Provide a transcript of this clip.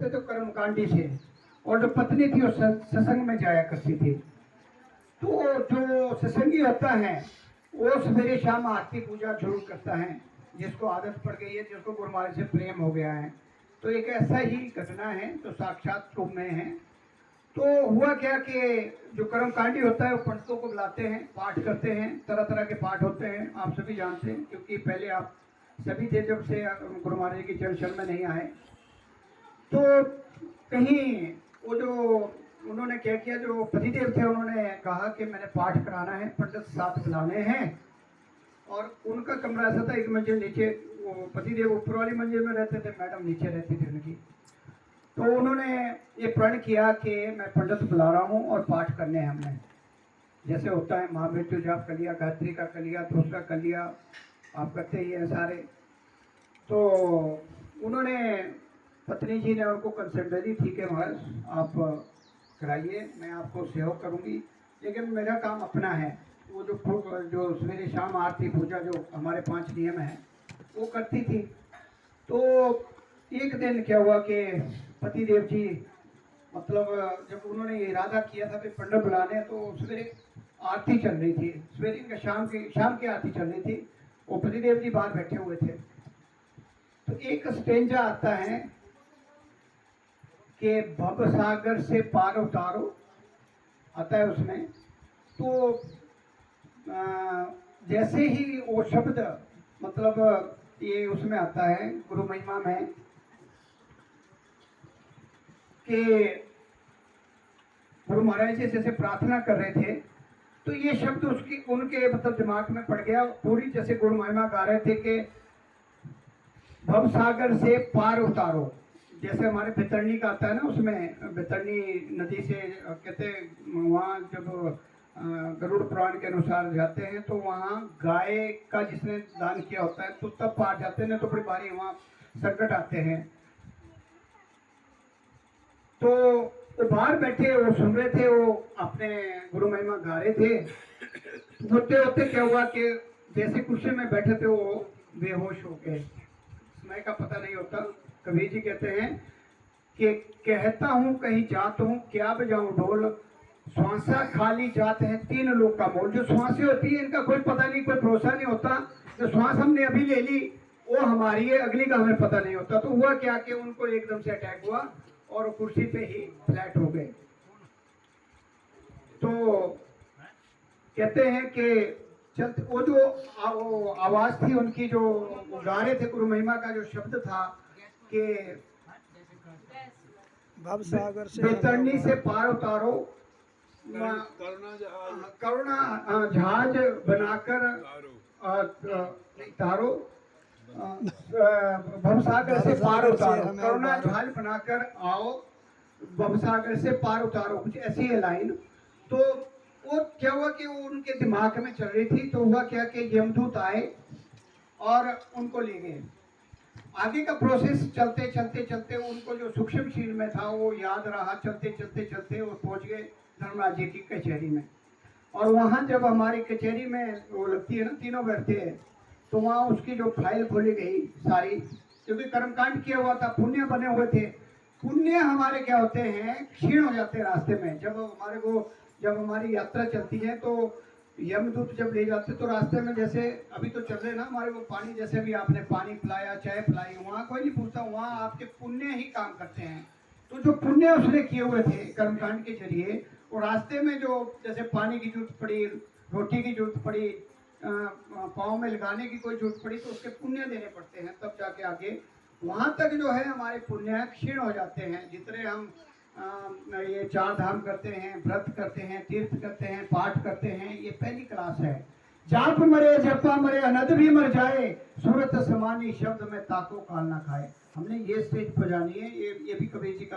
करते थे कर्मकांडी से, और जो पत्नी थी वो सत्संग में जाया करती थी। तो जो सत्संगी होता है वो सवेरे शाम आरती पूजा जरूर करता है, जिसको आदत पड़ गई है, जिसको गुरु महाराज से प्रेम हो गया है। तो एक ऐसा ही घटना है जो साक्षात रूप में है। तो हुआ क्या कि जो कर्मकांडी होता है वो पंडितों को बुलाते हैं, पाठ करते हैं, तरह तरह के पाठ होते हैं, आप सभी जानते हैं, क्योंकि पहले आप सभी थे जब से गुरु महाराज की चरण शरण में नहीं आए। तो कहीं वो जो उन्होंने क्या किया, जो पतिदेव थे उन्होंने कहा कि मैंने पाठ कराना है, पंडित साथ बुलाने हैं। और उनका कमरा ऐसा था, एक मंजिल नीचे, वो पतिदेव ऊपर वाली मंजिल में रहते थे, मैडम नीचे रहती थी उनकी। तो उन्होंने ये प्रण किया कि मैं पंडित बुला रहा हूँ और पाठ करने हैं हमने, जैसे होता है महामृत्यु जाप कर लिया, गायत्री का कर लिया, दूसरा कर लिया, आप करते ही हैं सारे। तो उन्होंने, पत्नी जी ने उनको कंसेंट दे दी, ठीक है महाराज आप कराइए, मैं आपको सहयोग करूँगी, लेकिन मेरा काम अपना है। वो जो सवेरे शाम आरती पूजा जो हमारे 5 नियम हैं वो करती थी। तो एक दिन क्या हुआ कि पतिदेव जी, मतलब जब उन्होंने ये इरादा किया था कि पंडित बुलाने, तो सवेरे आरती चल रही थी, सवेरे इनका शाम की आरती चल रही थी, वो पतिदेव जी बाहर बैठे हुए थे। तो एक स्टेंजा आता है कि भव सागर से पार उतारो, आता है उसमें। तो जैसे ही वो शब्द, मतलब ये उसमें आता है गुरु महिमा में कि गुरु महाराज जी जैसे प्रार्थना कर रहे थे, तो ये शब्द उनके मतलब दिमाग में पड़ गया पूरी, जैसे गुरु महिमा गा रहे थे कि भव सागर से पार उतारो। जैसे हमारे बैतरणी का आता है ना, उसमें बैतरणी नदी से कहते वहाँ जब गरुड़ पुराण के अनुसार जाते हैं तो वहाँ गाय का जिसने दान किया होता है तो तब पार जाते हैं, तो बड़ी बारी वहाँ संकट आते हैं। तो वो बाहर बैठे वो सुन रहे थे, वो अपने गुरु महिमा गा रहे थे। होते होते क्या हुआ कि जैसे कुर्सी में बैठे थे वो बेहोश हो गए, समय का पता नहीं होता। कबीर जी कहते हैं कि कहता हूँ कहीं जात हूँ, क्या बजाऊं ढोल, श्वासा खाली जात है 3 लोग का मोल। जो श्वासें होती है इनका कोई पता नहीं, कोई भरोसा नहीं होता। जो श्वास हमने अभी ले ली वो हमारी है, अगली का हमें पता नहीं होता। तो हुआ क्या कि उनको एकदम से अटैक हुआ और कुर्सी पे ही फ्लैट हो गए। तो कहते हैं कि चलते वो जो आवाज थी उनकी, जो गा रहे थे गुरु महिमा का जो शब्द था कि भव सागर से बैतरणी से पार उतारो, करुणा जहाज बनाकर तारो, भवसागर से पार उतारो, करुणा जहाज बनाकर आओ, भवसागर से पार उतारो, कुछ ऐसी है लाइन। तो वो क्या हुआ कि वो उनके दिमाग में चल रही थी। तो हुआ क्या कि यमदूत आए और उनको ले गए। आगे का प्रोसेस चलते चलते चलते उनको जो सूक्ष्म शील में था वो याद रहा, चलते चलते चलते वो पहुंच गए धर्मराज जी की कचहरी में। और वहाँ जब हमारी कचहरी में वो लगती है ना, तीनों बैठते हैं, तो वहाँ उसकी जो फाइल खोली गई सारी, क्योंकि कर्मकांड किया हुआ था, पुण्य बने हुए थे। पुण्य हमारे क्या होते हैं, क्षीण हो जाते हैं रास्ते में। जब हमारी यात्रा चलती है तो यमदूत जब ले जाते तो रास्ते में, जैसे अभी तो चल रहे ना हमारे वो पानी, जैसे भी आपने पानी पिलाया, चाय पिलाई, वहाँ कोई नहीं पूछता, वहाँ आपके पुण्य ही काम करते हैं। तो जो पुण्य उसने किए हुए थे कर्मकांड के जरिए, और रास्ते में जो जैसे पानी की जरूरत पड़ी, रोटी की जरूरत पड़ी, पाँव में लगाने की कोई जरूरत पड़ी, तो उसके पुण्य देने पड़ते हैं, तब जाके आगे वहाँ तक जो है हमारे पुण्य क्षीण हो जाते हैं। जितने हम ये 4 धाम करते हैं, व्रत करते हैं, तीर्थ करते हैं, पाठ करते हैं, ये पहली क्लास है। जाप मरे जपा मरे अनद भी मर जाए, सूरत समानी शब्द में ताको काल ना खाए। हमने ये स्टेज पर जानी है। ये भी कबीर जी का